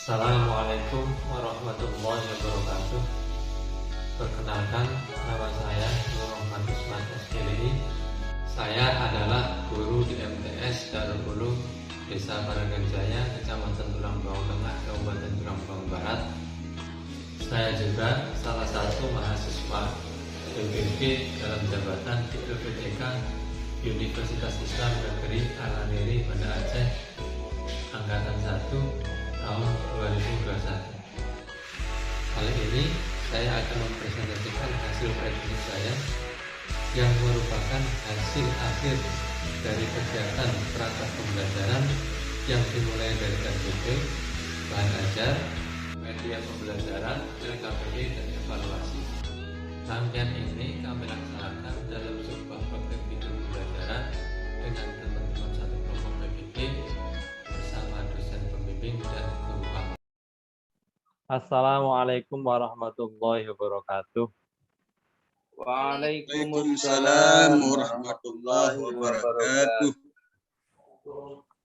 Assalamualaikum warahmatullahi wabarakatuh. Perkenalkan, nama saya Nur Muhammad Usman SGLI. Saya adalah guru di MTS Darul Ulum Desa Barangan Jaya, Kecamatan Tulang Bawang Tengah, Kabupaten Tulang Bawang Barat. Saya juga salah satu mahasiswa PBB dalam jabatan di LPTK Universitas Islam Negeri Al-Aniri Banda Aceh Angkatan 1 tahun 2021. Kali ini saya akan mempresentasikan hasil prediksi saya yang merupakan hasil akhir dari kegiatan perangkat pembelajaran yang dimulai dari RPP, bahan ajar, media pembelajaran, LKPD, dan evaluasi. Rangkaian ini kami laksanakan dalam sebuah paket video pembelajaran dengan teman-teman satu kelompok PBB bersama dosen pembimbing dan guru kami. Assalamualaikum warahmatullahi wabarakatuh. Waalaikumsalam warahmatullahi wabarakatuh.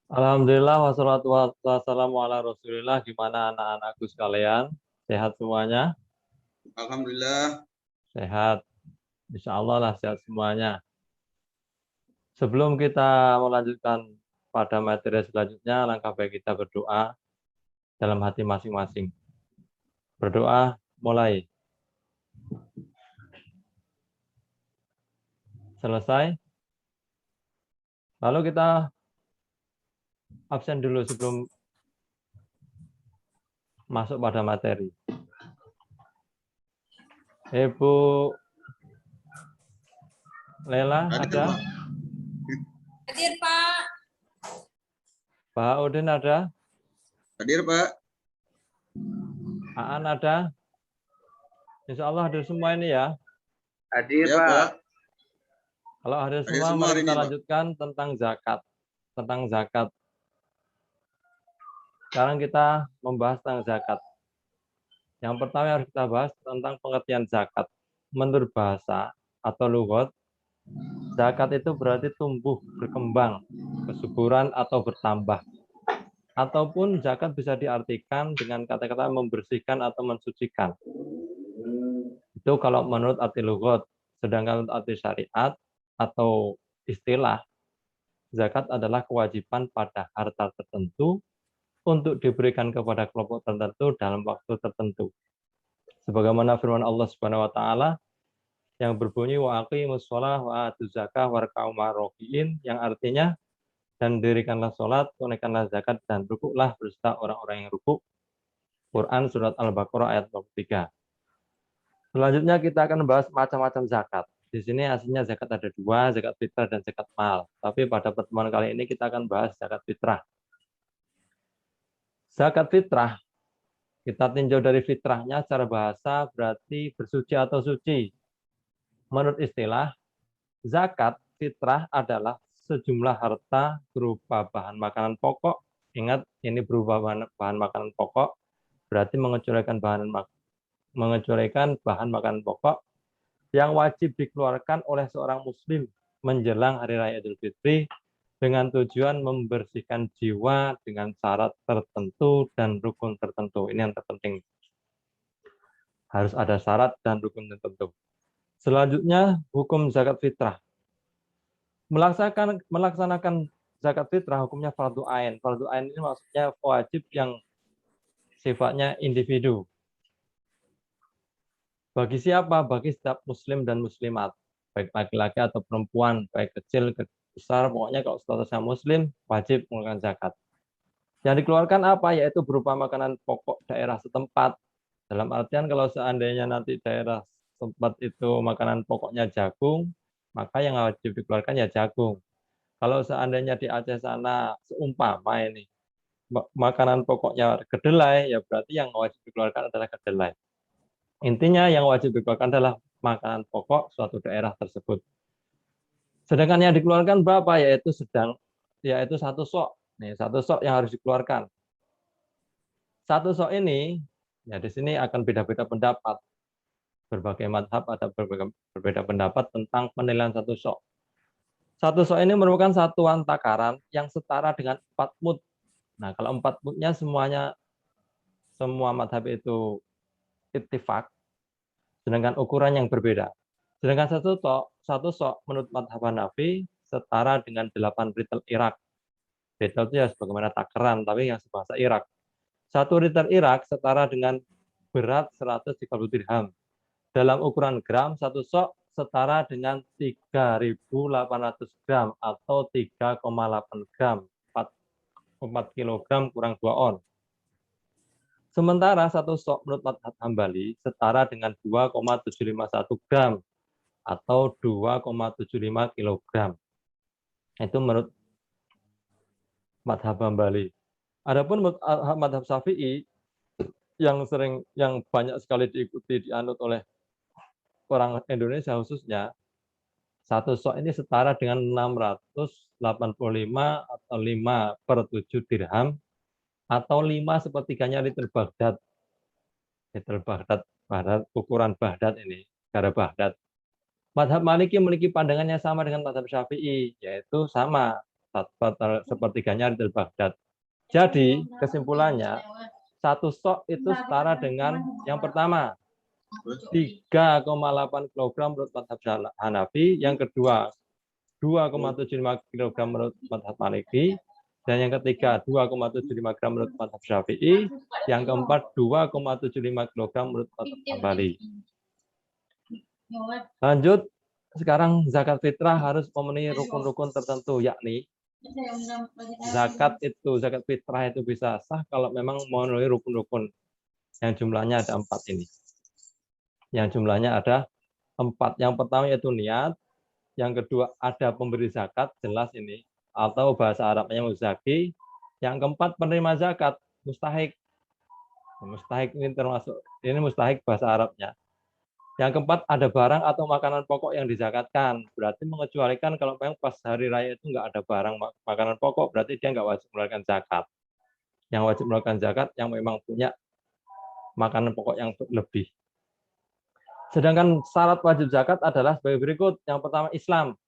Alhamdulillah wassalatu wassalamu ala Rasulillah. Gimana anak-anakku sekalian? Sehat semuanya? Alhamdulillah. Sehat. Insya Allah lah sehat semuanya. Sebelum kita melanjutkan pada materi selanjutnya, langkah baik kita berdoa dalam hati masing-masing. Berdoa mulai. Selesai. Lalu kita absen dulu sebelum masuk pada materi. Ibu Lela ada? Hadir, Pak. Pak Udin ada? Hadir, Pak. Aan ada? Insya Allah hadir semua ini ya. Hadir, ya, Pak. Kalau hadir semua, mari kita lanjutkan tentang zakat. Tentang zakat. Sekarang kita membahas tentang zakat. Yang pertama yang harus kita bahas tentang pengertian zakat. Menurut bahasa atau lughat, zakat itu berarti tumbuh, berkembang, kesuburan atau bertambah. Ataupun zakat bisa diartikan dengan kata-kata membersihkan atau mensucikan. Itu kalau menurut arti lughat. Sedangkan untuk arti syariat atau istilah, zakat adalah kewajiban pada harta tertentu untuk diberikan kepada kelompok tertentu dalam waktu tertentu. Sebagaimana firman Allah Subhanahu wa taala yang berbunyi wa aqimus shalah wa atuz zakah warka'u ma'ar-raki'in, yang artinya dan dirikanlah salat, tunaikanlah zakat dan rukuklah beserta orang-orang yang rukuk. Quran surat Al-Baqarah ayat 23. Selanjutnya kita akan membahas macam-macam zakat. Di sini aslinya zakat ada dua, zakat fitrah dan zakat mal. Tapi pada pertemuan kali ini kita akan bahas zakat fitrah. Zakat fitrah, kita tinjau dari fitrahnya secara bahasa berarti bersuci atau suci. Menurut istilah, zakat fitrah adalah sejumlah harta berupa bahan makanan pokok. Ingat, ini berupa bahan makanan pokok, berarti mengecualikan bahan makanan pokok yang wajib dikeluarkan oleh seorang muslim menjelang Hari Raya Idul Fitri dengan tujuan membersihkan jiwa dengan syarat tertentu dan rukun tertentu. Ini yang terpenting. Harus ada syarat dan rukun tertentu. Selanjutnya, hukum zakat fitrah. Melaksanakan zakat fitrah hukumnya fardu ain. Fardu ain ini maksudnya wajib yang sifatnya individu. Bagi siapa? Bagi setiap muslim dan muslimat, baik laki-laki atau perempuan, baik kecil, besar, pokoknya kalau statusnya muslim, wajib mengeluarkan zakat. Yang dikeluarkan apa? Yaitu berupa makanan pokok daerah setempat. Dalam artian kalau seandainya nanti daerah setempat itu makanan pokoknya jagung, maka yang wajib dikeluarkan ya jagung. Kalau seandainya di Aceh sana seumpama ini makanan pokoknya kedelai, ya berarti yang wajib dikeluarkan adalah kedelai. Intinya yang wajib dikeluarkan adalah makanan pokok suatu daerah tersebut. Sedangkan yang dikeluarkan berapa? Yaitu satu sok. Nih, satu sok yang harus dikeluarkan. Satu sok ini, ya di sini akan beda-beda pendapat. Berbagai mazhab ada berbeda pendapat tentang penilaian satu sok. Satu sok ini merupakan satuan takaran yang setara dengan 4 mud. Nah, kalau 4 mudnya semuanya semua madhab itu ittifaq, sedangkan ukuran yang berbeda. Sedangkan satu sok menurut madhab Hanafi setara dengan 8 ritel Irak. Ritel itu ya sebagaimana takaran, tapi yang sebahasa Irak. 1 ritel Irak setara dengan berat 130 dirham. Dalam ukuran gram, 1 sok setara dengan 3.800 gram atau 3,8 gram, 4 kilogram kurang 2 on. Sementara 1 sok menurut madhab Hambali setara dengan 2,751 gram atau 2,75 kilogram. Itu menurut madhab Hambali. Adapun madhab Syafi'i yang banyak sekali diikuti dianut oleh orang Indonesia khususnya, 1 sok ini setara dengan 685 atau 5/7 dirham atau 5/3 liter Baghdad. Liter Baghdad, ukuran Baghdad ini, negara Baghdad. Madhab Maliki memiliki pandangan yang sama dengan madhab Syafi'i, yaitu sama 1/3 liter Baghdad. Jadi kesimpulannya 1 sok itu setara dengan yang pertama 3,8 kg menurut madhab Hanafi, yang kedua 2,75 kg menurut madhab Maliki, dan yang ketiga 2,75 gram menurut madhab Syafi'i, yang keempat 2,75 kg menurut madhab Hambali. Lanjut, sekarang zakat fitrah harus memenuhi rukun-rukun tertentu, yakni zakat fitrah itu bisa sah kalau memang memenuhi rukun-rukun yang jumlahnya ada 4 ini. Yang jumlahnya ada 4. Yang pertama yaitu niat, yang kedua ada pemberi zakat, jelas ini, atau bahasa Arabnya muzaki. Yang keempat penerima zakat, mustahik. Mustahik ini termasuk, ini mustahik bahasa Arabnya. Yang keempat ada barang atau makanan pokok yang dizakatkan. Berarti mengecualikan kalau memang pas hari raya itu nggak ada barang makanan pokok, berarti dia nggak wajib mengeluarkan zakat. Yang wajib mengeluarkan zakat yang memang punya makanan pokok yang lebih. Sedangkan syarat wajib zakat adalah sebagai berikut. Yang pertama Islam.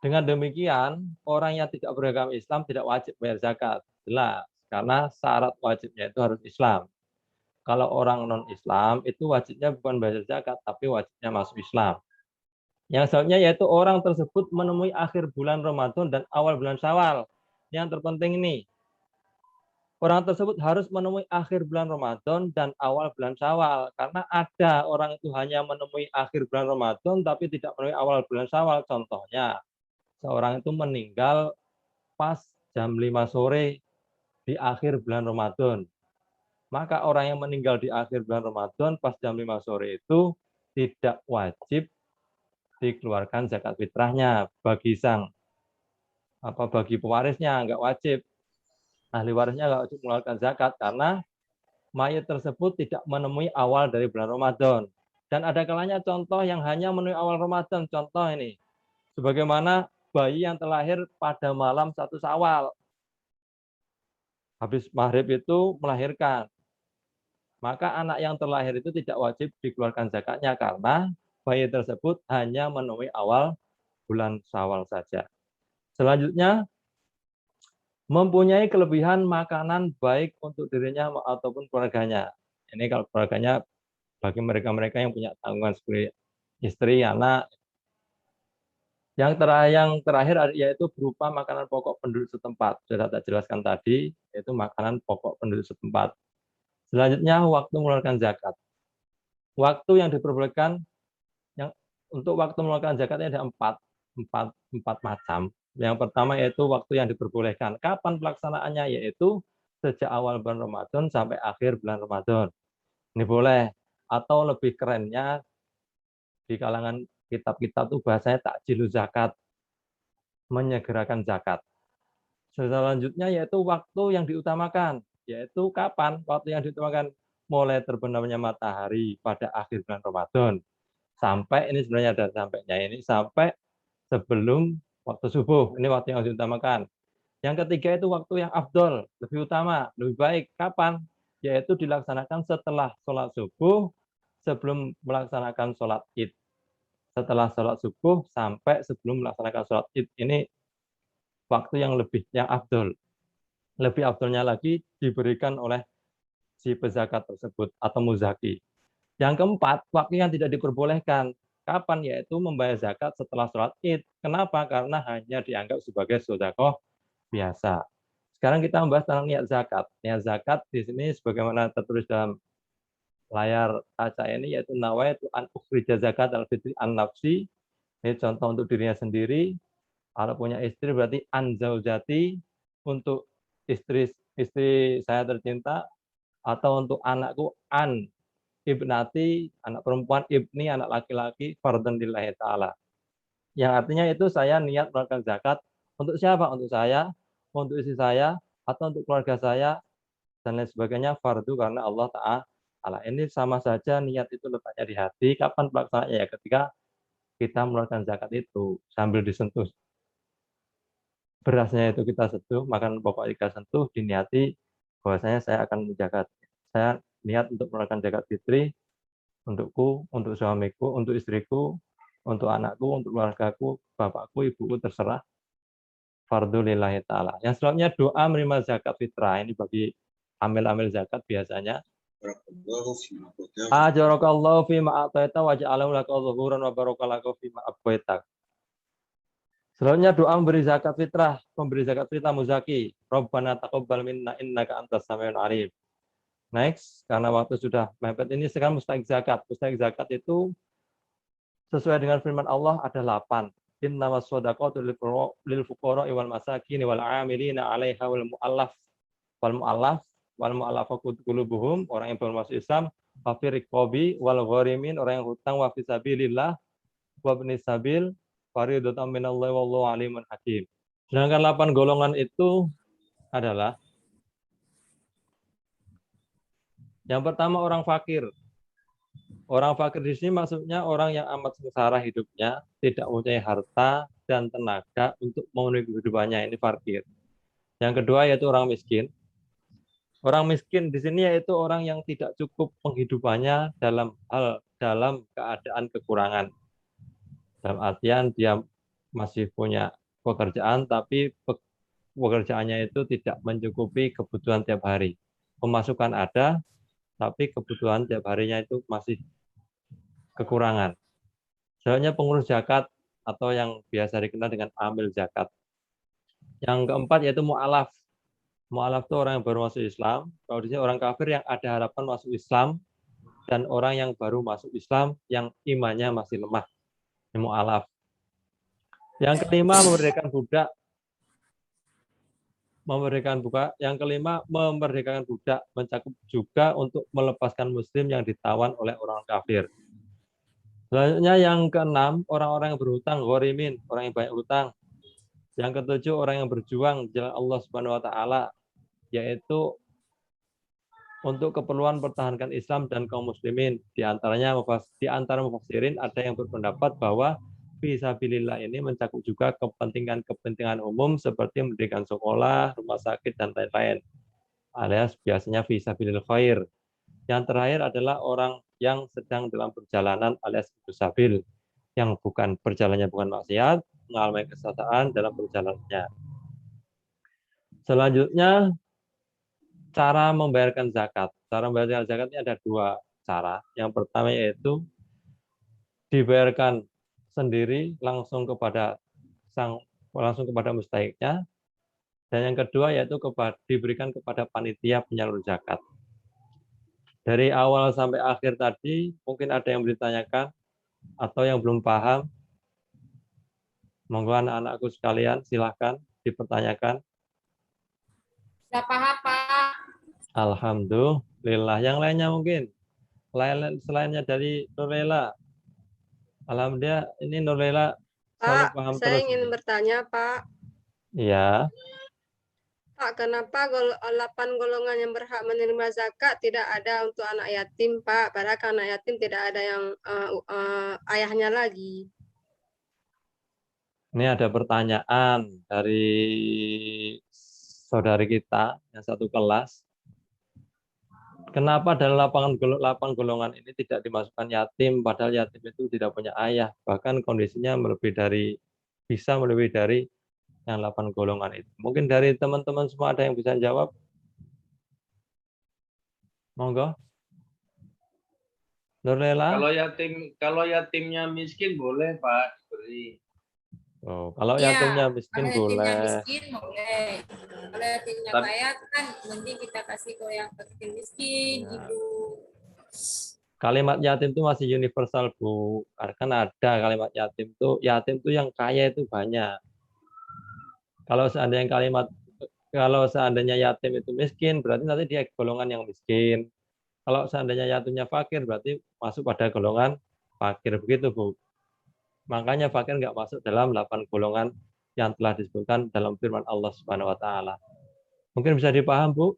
Dengan demikian, orang yang tidak beragama Islam tidak wajib bayar zakat. Jelas, karena syarat wajibnya itu harus Islam. Kalau orang non-Islam, itu wajibnya bukan bayar zakat, tapi wajibnya masuk Islam. Yang selanjutnya yaitu orang tersebut menemui akhir bulan Ramadan dan awal bulan Syawal. Yang terpenting ini, orang tersebut harus menemui akhir bulan Ramadan dan awal bulan Syawal. Karena ada orang itu hanya menemui akhir bulan Ramadan tapi tidak menemui awal bulan Syawal. Contohnya, seorang itu meninggal pas jam 5 sore di akhir bulan Ramadan. Maka orang yang meninggal di akhir bulan Ramadan pas jam 5 sore itu tidak wajib dikeluarkan zakat fitrahnya bagi bagi pewarisnya, enggak wajib. Ahli warisnya nggak wajib mengeluarkan zakat karena mayat tersebut tidak menemui awal dari bulan Ramadan. Dan ada kalanya contoh yang hanya menemui awal Ramadan. Contoh ini, sebagaimana bayi yang terlahir pada malam 1 Syawal. Habis maghrib itu melahirkan. Maka anak yang terlahir itu tidak wajib dikeluarkan zakatnya karena bayi tersebut hanya menemui awal bulan Syawal saja. Selanjutnya, mempunyai kelebihan makanan baik untuk dirinya ataupun keluarganya. Ini kalau keluarganya bagi mereka-mereka yang punya tanggungan seperti istri, anak. Yang terakhir yaitu berupa makanan pokok penduduk setempat. Sudah tak jelaskan tadi, yaitu makanan pokok penduduk setempat. Selanjutnya, waktu mengeluarkan zakat. Waktu yang diperbolehkan, untuk waktu mengeluarkan zakatnya ada empat macam. Yang pertama yaitu waktu yang diperbolehkan. Kapan pelaksanaannya? Yaitu sejak awal bulan Ramadan sampai akhir bulan Ramadan. Ini boleh. Atau lebih kerennya di kalangan kitab-kitab itu bahasanya takjilu zakat. Menyegerakan zakat. Selanjutnya yaitu waktu yang diutamakan. Yaitu kapan? Waktu yang diutamakan mulai terbenamnya matahari pada akhir bulan Ramadan. Sampai, ini sebenarnya ada sampainya ini, sampai sebelum waktu subuh, ini waktu yang diutamakan. Yang ketiga itu waktu yang afdol, lebih utama, lebih baik. Kapan? Yaitu dilaksanakan setelah sholat subuh, sebelum melaksanakan sholat id. Setelah sholat subuh sampai sebelum melaksanakan sholat id. Ini waktu yang afdol. Lebih afdolnya lagi diberikan oleh si pezakat tersebut atau muzaki. Yang keempat, waktu yang tidak diperbolehkan. Kapan? Yaitu membayar zakat setelah sholat Id. Kenapa? Karena hanya dianggap sebagai sedekah biasa. Sekarang kita membahas tentang niat zakat. Niat zakat di sini sebagaimana tertulis dalam layar kaca ini, yaitu nawaitu an ukhrija zakat al-fitri an nafsi. Ini contoh untuk dirinya sendiri. Kalau punya istri berarti an zaujati, untuk istri saya tercinta, atau untuk anakku an ibnati, anak perempuan, ibni, anak laki-laki, fardhan lillahi ta'ala. Yang artinya itu saya niat melakukan zakat untuk siapa? Untuk saya, untuk istri saya, atau untuk keluarga saya, dan lain sebagainya, fardu karena Allah Ta'ala. Ini sama saja niat itu letaknya di hati. Kapan pelaksanaannya? Ya ketika kita melakukan zakat itu sambil disentuh berasnya, itu kita sentuh, makan pokok kita sentuh, diniati bahwasanya saya akan menjaga. Saya niat untuk melakukan zakat fitri untukku, untuk suamiku, untuk istriku, untuk anakku, untuk keluargaku, bapakku, ibuku, terserah. Fardhu lillahi ta'ala. Yang selanjutnya doa menerima zakat fitrah. Ini bagi amil-amil zakat biasanya. Ajarakallahu fima a'taita wa ja'alahu laka zuhuran wa barakallahu fima abqaita. Selanjutnya doa memberi zakat fitrah, memberi zakat fitrah muzaki. Rabbana taqabbal minna innaka antas samiul alim. Next, karena waktu sudah mepet ini, sekarang mustahik zakat. Mustahik zakat itu sesuai dengan firman Allah ada 8. Innamas shadaqatu lil fuqara wal masakin wal 'amilina 'alaiha wal mu'allafatu qulubuhum, orang yang baru masuk Islam, wa fi riqabi wal gharimin, orang yang hutang, wa fi sabilillah wa ibnis sabil, fariidatan minallahi wallahu alimun hakim. Sedangkan 8 golongan itu adalah: yang pertama orang fakir. Orang fakir di sini maksudnya orang yang amat sengsara hidupnya, tidak mempunyai harta dan tenaga untuk memenuhi kehidupannya, ini fakir. Yang kedua yaitu orang miskin. Orang miskin di sini yaitu orang yang tidak cukup penghidupannya dalam keadaan kekurangan. Dalam artian dia masih punya pekerjaan, tapi pekerjaannya itu tidak mencukupi kebutuhan tiap hari. Pemasukan ada, tapi kebutuhan tiap harinya itu masih kekurangan. Selanjutnya pengurus zakat atau yang biasa dikenal dengan amil zakat. Yang keempat yaitu mu'alaf. Mu'alaf itu orang yang baru masuk Islam. Kalau di sini orang kafir yang ada harapan masuk Islam, dan orang yang baru masuk Islam yang imannya masih lemah. Ini mu'alaf. Yang kelima memerdekakan budak. Yang kelima memerdekakan budak, mencakup juga untuk melepaskan muslim yang ditawan oleh orang kafir. Selanjutnya yang keenam, orang-orang yang berhutang, ghorimin, orang yang banyak hutang. Yang ketujuh, orang yang berjuang di jalan Allah Subhanahu wa taala, yaitu untuk keperluan pertahankan Islam dan kaum muslimin. Di antara mufassirin ada yang berpendapat bahwa fisabilillah ini mencakup juga kepentingan umum seperti mendirikan sekolah, rumah sakit, dan lain-lain. Alias biasanya fisabilil khair. Yang terakhir adalah orang yang sedang dalam perjalanan alias musabil, yang perjalanannya bukan maksiat, mengalami kesalahan dalam perjalanannya. Selanjutnya, cara membayarkan zakat. Cara membayarkan zakat ini ada 2 cara. Yang pertama yaitu dibayarkan sendiri langsung kepada mustahiknya, dan yang kedua yaitu diberikan kepada panitia penyalur zakat. Dari awal sampai akhir tadi, mungkin ada yang ditanyakan atau yang belum paham. Monggo anak-anakku sekalian, silahkan dipertanyakan. Sudah paham, Pak. Alhamdulillah. Yang lainnya mungkin? Selainnya dari Nurlela. Alhamdulillah, ini Nurlela selalu paham terus. Pak, saya ingin bertanya, Pak. Iya. Pak, kenapa 8 golongan yang berhak menerima zakat tidak ada untuk anak yatim, Pak? Padahal anak yatim tidak ada yang ayahnya lagi. Ini ada pertanyaan dari saudari kita yang satu kelas. Kenapa dalam 8 golongan ini tidak dimasukkan yatim, padahal yatim itu tidak punya ayah, bahkan kondisinya bisa melebihi dari yang 8 golongan itu. Mungkin dari teman-teman semua ada yang bisa jawab? Monggo. Nurlela. Kalau yatimnya miskin boleh Pak diberi. Oh, kalau Iya, yatimnya miskin kalau yatimnya boleh. miskin boleh. Kalau yatimnya Tapi- kaya kan mending kita kasih ke yang yatim miskin Ya. gitu. Kalimat yatim itu masih universal, Bu. Karena ada kalimat yatim itu yang kaya itu banyak. Kalau seandainya yatim itu miskin, berarti nanti dia golongan yang miskin. Kalau seandainya yatimnya fakir, berarti masuk pada golongan fakir. Begitu, Bu. Makanya fakir nggak masuk dalam 8 golongan yang telah disebutkan dalam firman Allah Subhanahu wa taala. Mungkin bisa dipaham, Bu?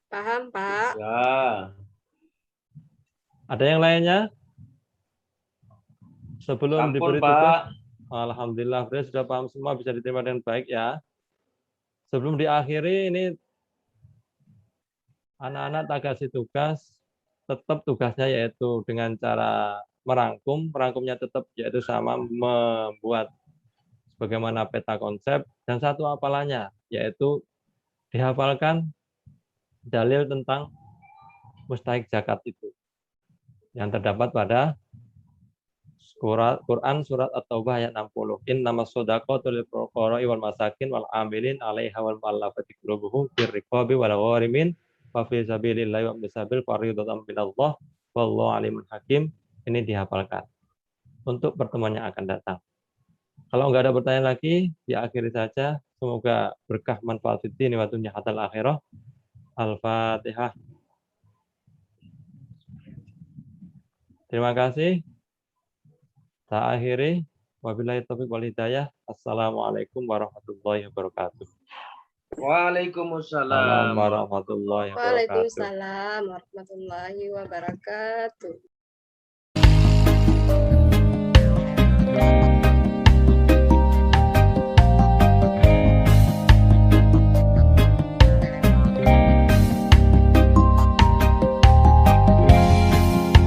Paham, Pak? Ya. Ada yang lainnya? Sebelum Ampun diberi Pak. tugas, alhamdulillah, berarti sudah paham semua, bisa diterima dengan baik ya. Sebelum diakhiri, ini anak-anak tak kasih tugas, tetap tugasnya yaitu dengan cara merangkumnya tetap yaitu sama membuat sebagaimana peta konsep, dan satu hafalannya yaitu dihafalkan dalil tentang mustahik zakat itu yang terdapat pada Quran surat At-Taubah ayat 60. Innamas shadaqatu lil fuqara'i wal masakin wal 'amilin 'alaiha wal mu'allafati qulubuhum fir riqabi wal gharimin wa fi sabilillahi wa bisabil fardhatan minallah wallahu alimun hakim. Ini dihafalkan untuk pertemuan yang akan datang. Kalau nggak ada pertanyaan lagi, diakhiri saja. Semoga berkah manfaat fiddin wa dunya hatal akhirah. Al-Fatihah. Terima kasih. Tak akhiri. Wabillahi taufiq wal hidayah. Assalamualaikum warahmatullahi wabarakatuh. Waalaikumsalam. Warahmatullahi wabarakatuh. Waalaikumsalam warahmatullahi wabarakatuh.